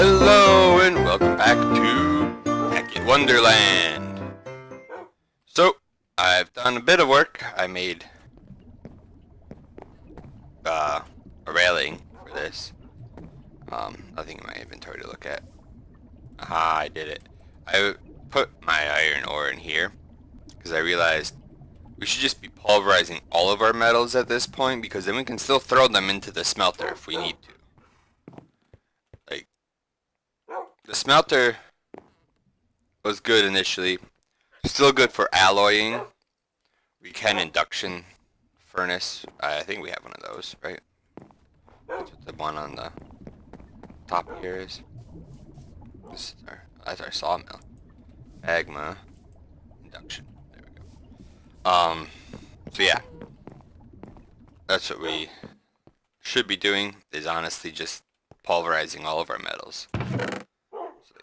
Hello and welcome back to Tekkit Wonderland. So, I've done a bit of work. I made a railing for this. Nothing in my inventory to look at. Aha, I did it. I put my iron ore in here because I realized we should just be pulverizing all of our metals at this point, because then we can still throw them into the smelter if we need to. Like, the smelter was good initially. Still good for alloying. We can induction furnace. I think we have one of those, right? That's what the one on the top here is. That's our sawmill. Magma. Induction. There we go. So yeah. That's what we should be doing, is honestly just pulverizing all of our metals. So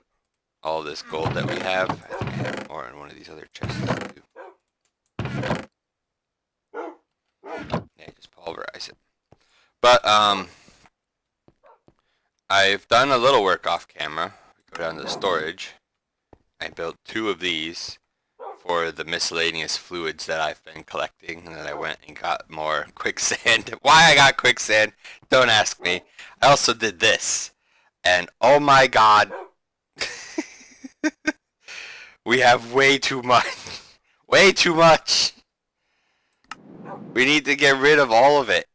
all this gold that we have, I think I have more in one of these other chests too. Yeah, just pulverize it. But, I've done a little work off camera. We go down to the storage. I built 2 of these for the miscellaneous fluids that I've been collecting, and then I went and got more quicksand. Why I got quicksand, don't ask me. I also did this, and oh my god, we have way too much. Way too much. We need to get rid of all of it.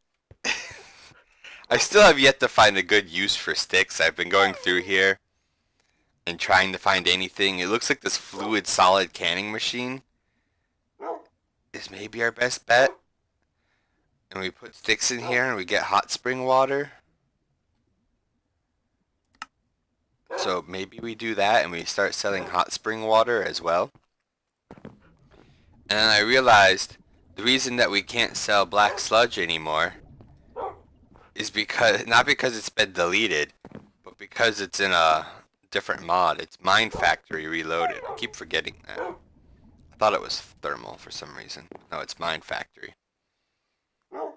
I still have yet to find a good use for sticks. I've been going through here and trying to find anything. It looks like this fluid solid canning machine is maybe our best bet. And we put sticks in here and we get hot spring water. So maybe we do that and we start selling hot spring water as well. And then I realized the reason that we can't sell black sludge anymore is because, not because it's been deleted, but because it's in a different mod. It's Mine Factory Reloaded. I keep forgetting that. I thought it was thermal for some reason. No, it's Mine Factory.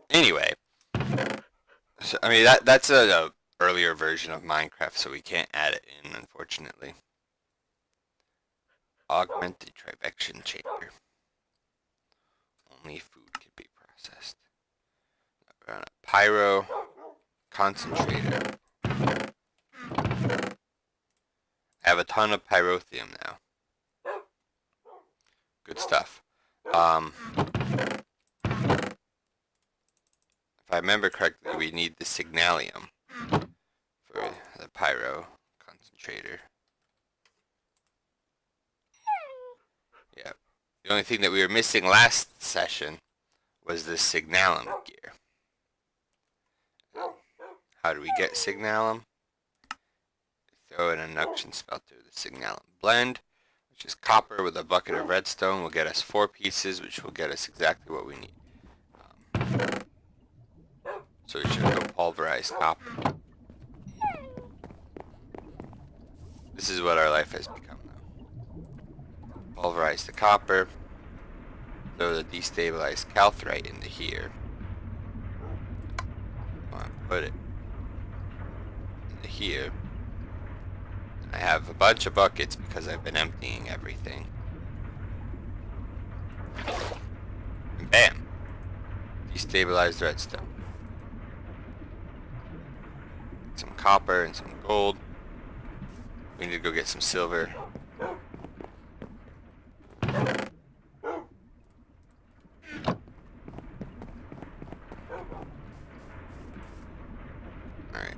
Anyway, so, I mean that's a earlier version of Minecraft, so we can't add it in, unfortunately. Augmented Trivection Chamber. Only food can be processed. We're on a pyro concentrator. I have a ton of pyrotheum now. Good stuff. If I remember correctly, we need the signalium for the pyro concentrator. Yeah. The only thing that we were missing last session was the signalum gear. How do we get signalum? Throw in an induction smelter. The signalum blend, which is copper with a bucket of redstone, will get us 4 pieces, which will get us exactly what we need. So we should go pulverize copper. This is what our life has become now. Pulverize the copper. Throw the destabilized calthrite into here. Put it into here. I have a bunch of buckets because I've been emptying everything. And bam! Destabilized redstone. Some copper and some gold. We need to go get some silver. Alright.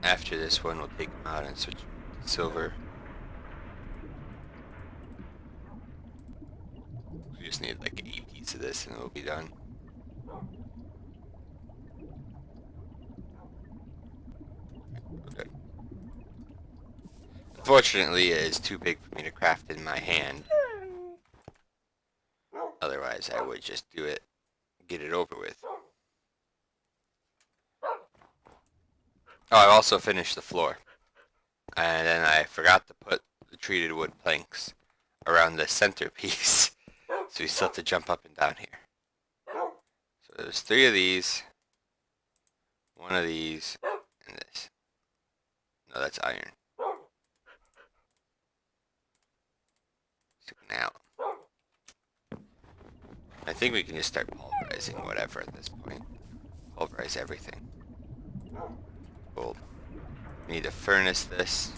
After this one, we'll take them out and switch to silver. We just need like 8 pieces of this and we'll be done. Okay. Unfortunately, it is too big for me to craft in my hand. Otherwise, I would just do it, get it over with. Oh, I also finished the floor. And then I forgot to put the treated wood planks around the centerpiece. So we still have to jump up and down here. So there's 3 of these, 1 of these, and this. No, that's iron. Sticking out. I think we can just start pulverizing whatever at this point. Pulverize everything. Gold. We need to furnace this.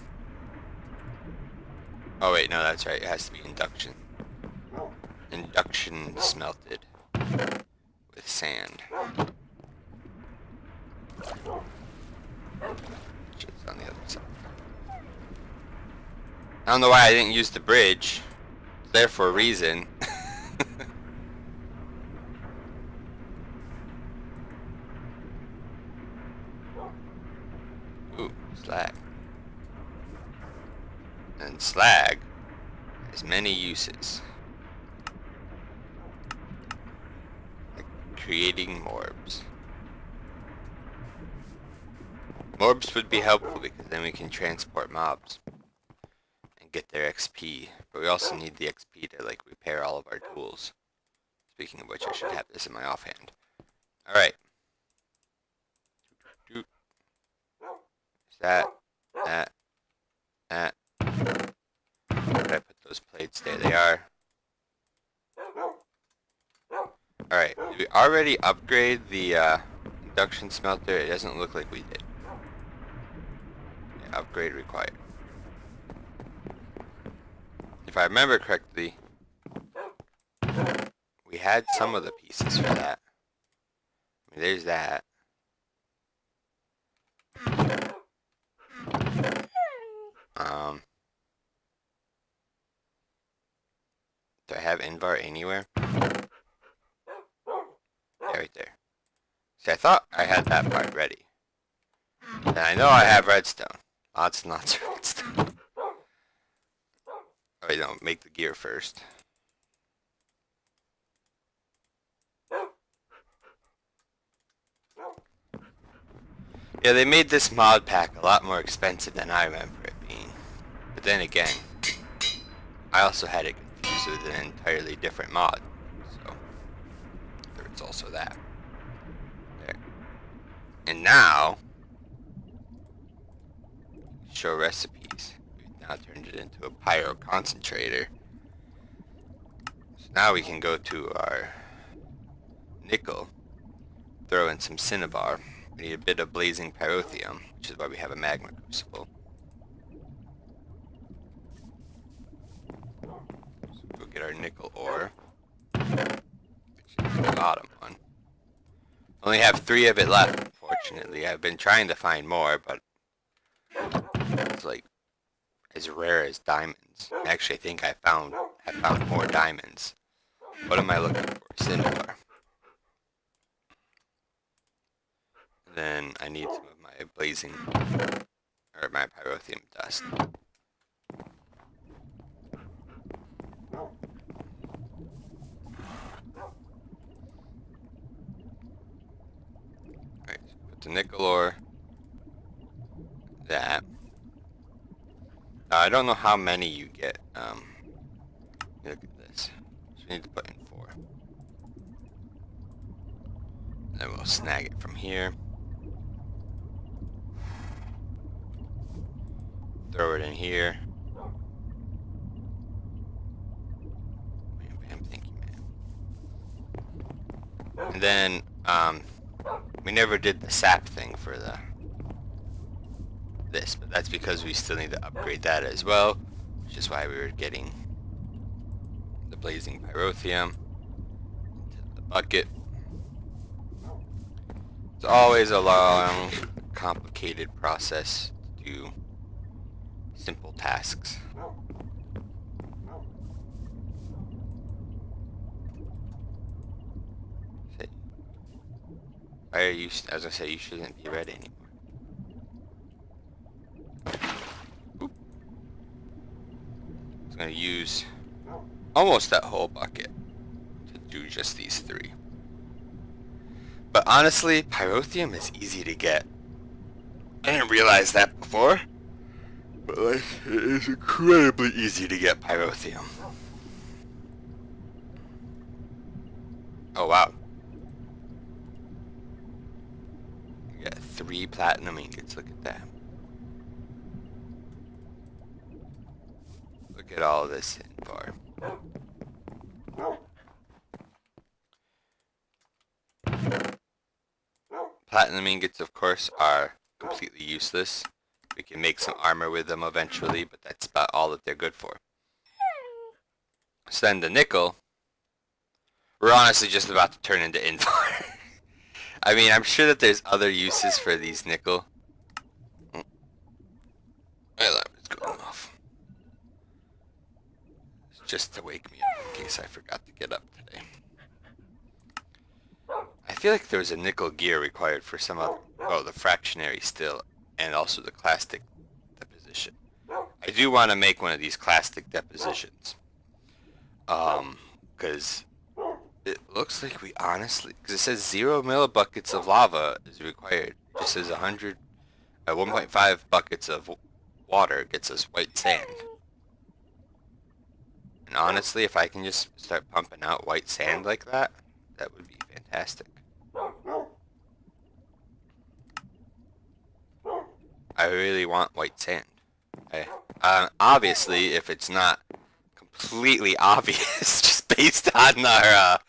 Oh wait, no, that's right. It has to be induction. Induction smelted with sand. Which is on the other side. I don't know why I didn't use the bridge. It's there for a reason. Ooh, slag. And slag has many uses. Like creating morbs. Morbs would be helpful because then we can transport mobs and get their XP. But we also need the XP to like repair all of our tools. Speaking of which, I should have this in my offhand. Alright. That. Where did I put those plates? There they are. Alright, did we already upgrade the induction smelter? It doesn't look like we did. Yeah, upgrade required. If I remember correctly, we had some of the pieces for that. I mean, there's that. Do I have Invar anywhere? Yeah, right there. See, I thought I had that part ready. And I know I have redstone. Lots and lots of redstone. Oh, wait, no, make the gear first. Yeah, they made this mod pack a lot more expensive than I remember it being. But then again, I also had it confused with an entirely different mod. So, there's also that. There. And now, show recipes. We've now turned it into a pyro concentrator. So now we can go to our nickel, throw in some cinnabar. We need a bit of blazing pyrotheum, which is why we have a magma crucible. So go get our nickel ore, which is the bottom one. Only have 3 of it left, unfortunately. I've been trying to find more, but it's like as rare as diamonds. Actually, I think I found more diamonds. What am I looking for? Cinnabar. Then I need some of my blazing, or my pyrotheum dust. Alright, so put the nickel ore. That. I don't know how many you get. Look at this. So we need to put in 4. Then we'll snag it from here. Throw it in here. Bam, bam, thank you, man. And then, we never did the sap thing for this, but that's because we still need to upgrade that as well, which is why we were getting the blazing pyrotheum into the bucket. It's always a long, complicated process to do simple tasks. Why are you, as I say, you shouldn't be red anymore. Oop. I'm gonna use almost that whole bucket to do just these 3. But honestly, pyrotheum is easy to get. I didn't realize that before, but like, it is incredibly easy to get pyrotheum. Oh wow. We got 3 platinum ingots, look at that. get all of this in for? Platinum ingots, of course, are completely useless. We can make some armor with them eventually, but that's about all that they're good for. So then the nickel, we're honestly just about to turn into info. I mean, I'm sure that there's other uses for these nickel. My alarm is going off. It's just to wake me up in case I forgot to get up today. I feel like there was a nickel gear required for some of, oh, the fractionary still, and also the clastic deposition. I do want to make one of these clastic depositions. Because it looks like we honestly, because it says 0 millibuckets of lava is required. It just says 1.5 buckets of water gets us white sand. And honestly, if I can just start pumping out white sand like that, that would be fantastic. I really want white sand. Obviously, if it's not completely obvious, just based on our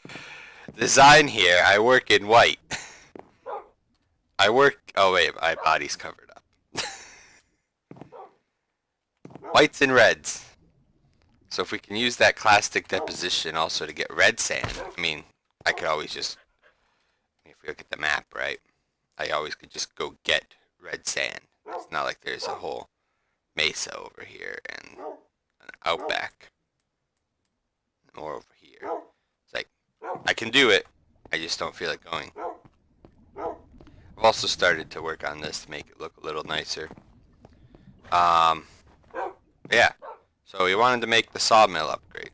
design here, I work in white. Oh wait, my body's covered up. Whites and reds. So if we can use that clastic deposition also to get red sand, I mean, I could always just, if we look at the map, right, I always could just go get red sand. It's not like there's a whole mesa over here and an outback. More over here. It's like, I can do it, I just don't feel like going. I've also started to work on this to make it look a little nicer. Yeah. So we wanted to make the sawmill upgrade.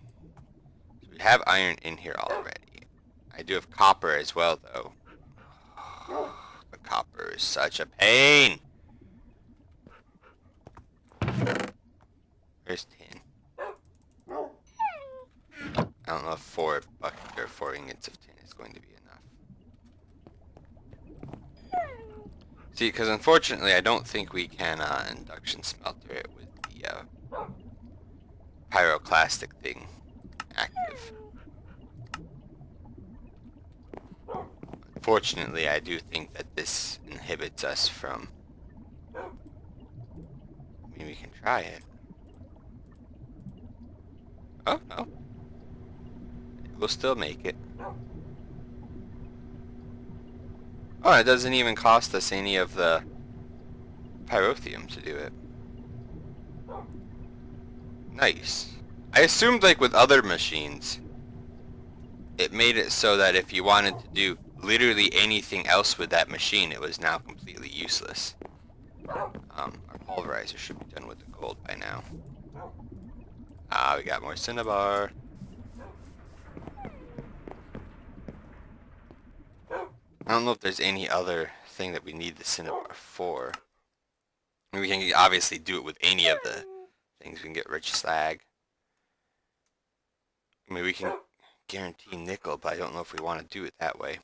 So we have iron in here already. I do have copper as well, though. But copper is such a pain. Where's tin? I don't know if 4 ingots of tin is going to be enough. See, because unfortunately, I don't think we can induction smelter it with the pyroclastic thing active. Unfortunately, I do think that this inhibits us from... I mean, we can try it. Oh, no. We'll still make it. Oh, it doesn't even cost us any of the pyrotheum to do it. Nice. I assumed, like with other machines, it made it so that if you wanted to do literally anything else with that machine, it was now completely useless. Our pulverizer should be done with the gold by now. Ah, we got more cinnabar. I don't know if there's any other thing that we need the cinnabar for. I mean, we can obviously do it with any of the things. We can get rich slag. I mean, we can guarantee nickel, but I don't know if we want to do it that way.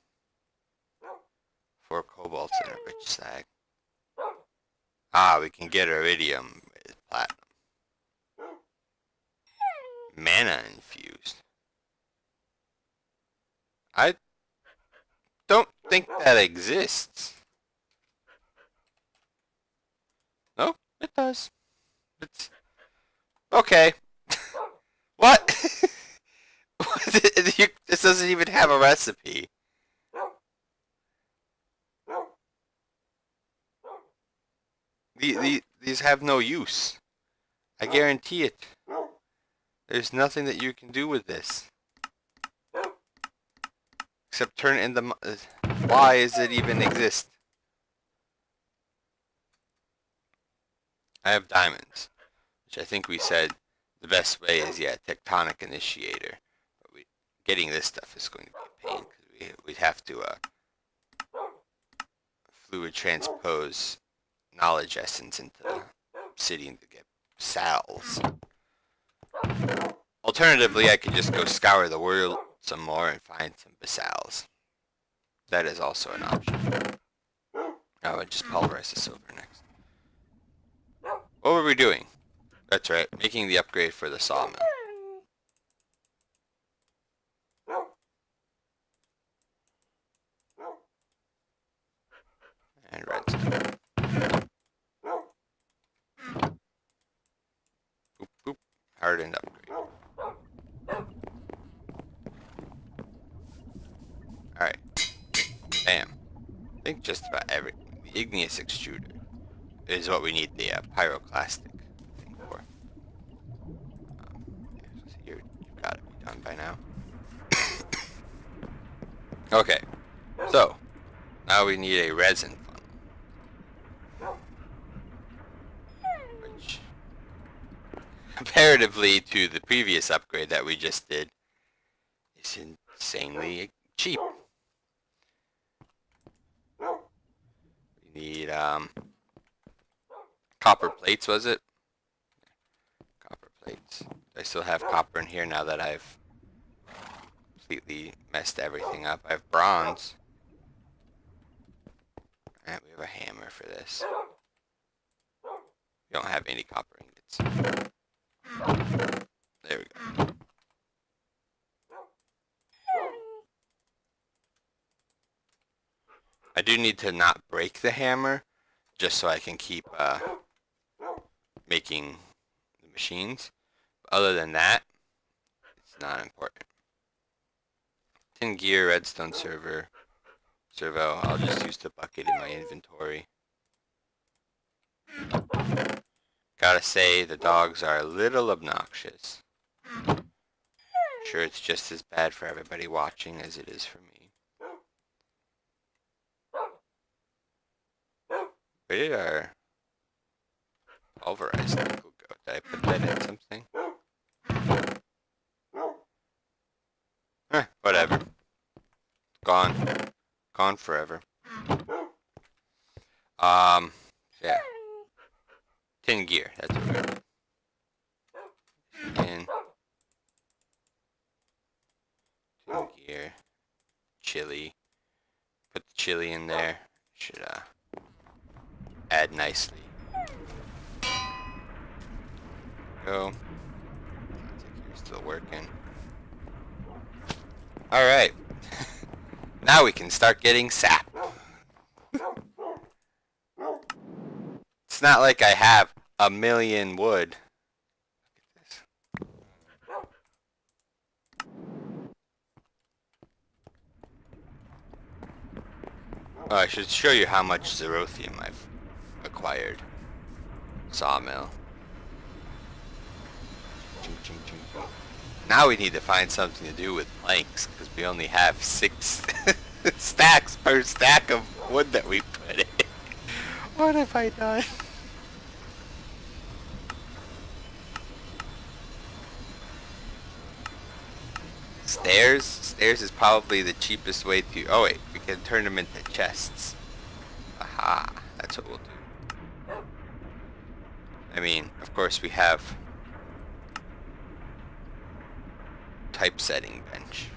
4 cobalt and a rich slag. Ah, we can get iridium with platinum. Mana infused. I don't think that exists. No, it does. It's okay. What? This doesn't even have a recipe. These have no use. I guarantee it. There's nothing that you can do with this. Except turn it into... why does it even exist? I have diamonds. Which I think we said the best way is, yeah, tectonic initiator. But getting this stuff is going to be a pain. Because we'd have to fluid transpose knowledge essence into obsidian to get salves. Alternatively, I could just go scour the world some more and find some basals. That is also an option. Oh, I just pulverize the silver next. What were we doing? That's right, making the upgrade for the sawmill. And redstone. Boop, boop. Hardened upgrade. Alright. Bam. I think just about every... The igneous extruder is what we need the pyroclastic thing for. Yeah, so you've got to be done by now. Okay. So, now we need a resin funnel. Which, comparatively to the previous upgrade that we just did, is insanely cheap. We need copper plates, was it? Copper plates. I still have copper in here now that I've completely messed everything up. I have bronze. And we have a hammer for this. We don't have any copper ingots. There we go. I do need to not break the hammer, just so I can keep making the machines. But other than that, it's not important. Tin gear, redstone servo. I'll just use the bucket in my inventory. Gotta say, the dogs are a little obnoxious. I'm sure it's just as bad for everybody watching as it is for me. Where did our pulverized nickel go? Did I put that in something? Whatever. Gone. Gone forever. Yeah. Tin gear, that's what we're doing. Tin gear. Chili. Put the chili in there. Should add nicely. Go. You're still working. Alright. Now we can start getting sap. It's not like I have a million wood. Look at this. Oh, I should show you how much xerothium I've acquired. Sawmill. Now we need to find something to do with planks, because we only have 6 stacks per stack of wood that we put in. What have I done? Stairs? Stairs is probably the cheapest way to... Oh wait, we can turn them into chests. Aha, that's what we'll do. I mean, of course we have typesetting bench.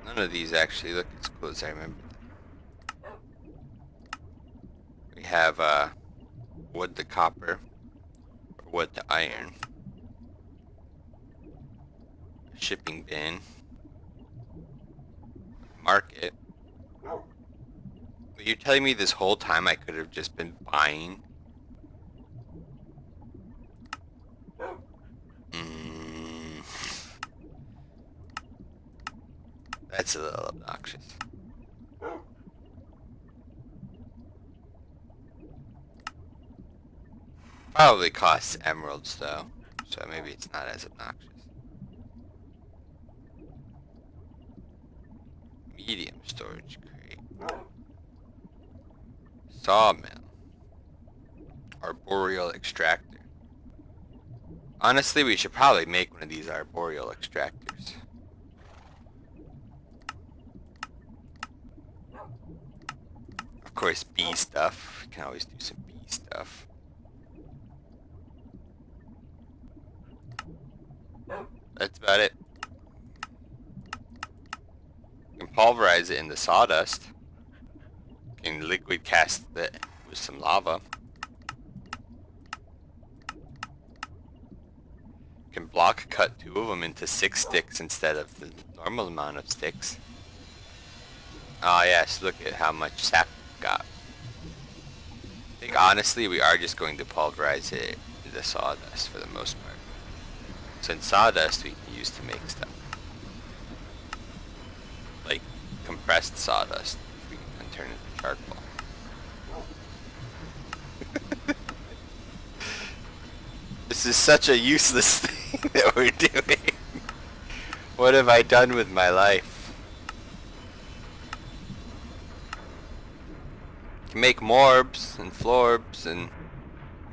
None of these actually look as cool as I remember them. We have wood to copper, or wood to iron, shipping bin, market. You're telling me this whole time I could have just been buying? That's a little obnoxious. Probably costs emeralds though, so maybe it's not as obnoxious. Medium storage crate. Sawmill. Arboreal extractor. Honestly, we should probably make one of these arboreal extractors. Of course, bee stuff. We can always do some bee stuff. That's about it. We can pulverize it into sawdust. Can liquid cast it with some lava. Can block cut 2 of them into 6 sticks instead of the normal amount of sticks. Oh yes, look at how much sap we've got. I think honestly we are just going to pulverize it into sawdust for the most part. Since sawdust we can use to make stuff. Like compressed sawdust, we can turn into charcoal. This is such a useless thing that we're doing. What have I done with my life? You can make morbs and florbs and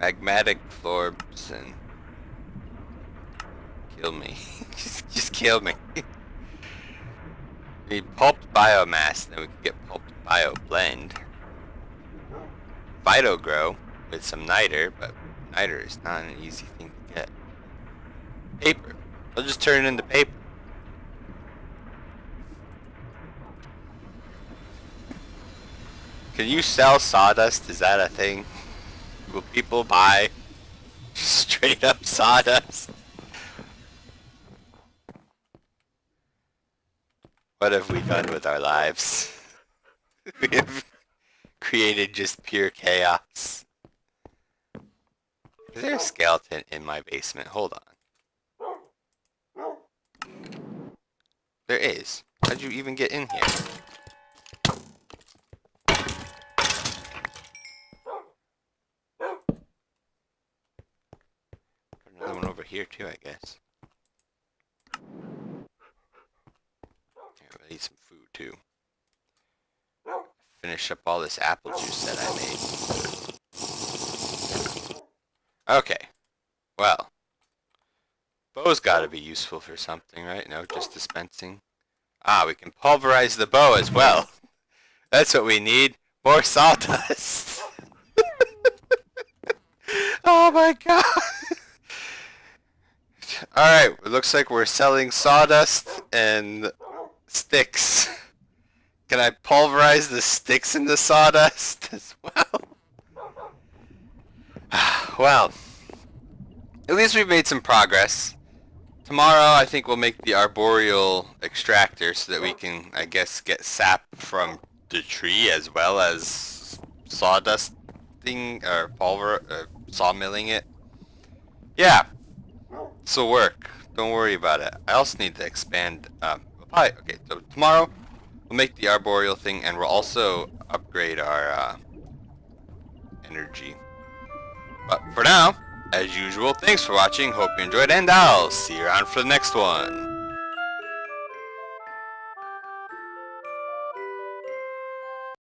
magmatic florbs and kill me. just kill me. We need pulped biomass, then we can get pulped bio blend. Phyto grow with some niter, but niter is not an easy thing to get. Paper. I'll just turn it into paper. Can you sell sawdust? Is that a thing? Will people buy straight up sawdust? What have we done with our lives? We have created just pure chaos. Is there a skeleton in my basement? Hold on. There is. How'd you even get in here? Put another one over here too, I guess. Here, I need some food too. Finish up all this apple juice that I made. Okay, well, bow's gotta be useful for something, right? No, just dispensing. Ah, we can pulverize the bow as well. That's what we need. More sawdust. Oh my god. Alright, it looks like we're selling sawdust and sticks. Can I pulverize the sticks into sawdust as well? Well, at least we've made some progress. Tomorrow I think we'll make the arboreal extractor so that we can, I guess, get sap from the tree as well as sawdusting or sawmilling it. Yeah, this'll work. Don't worry about it. I also need to expand. Okay, so tomorrow we'll make the arboreal thing and we'll also upgrade our energy. But for now, as usual, thanks for watching, hope you enjoyed, and I'll see you around for the next one.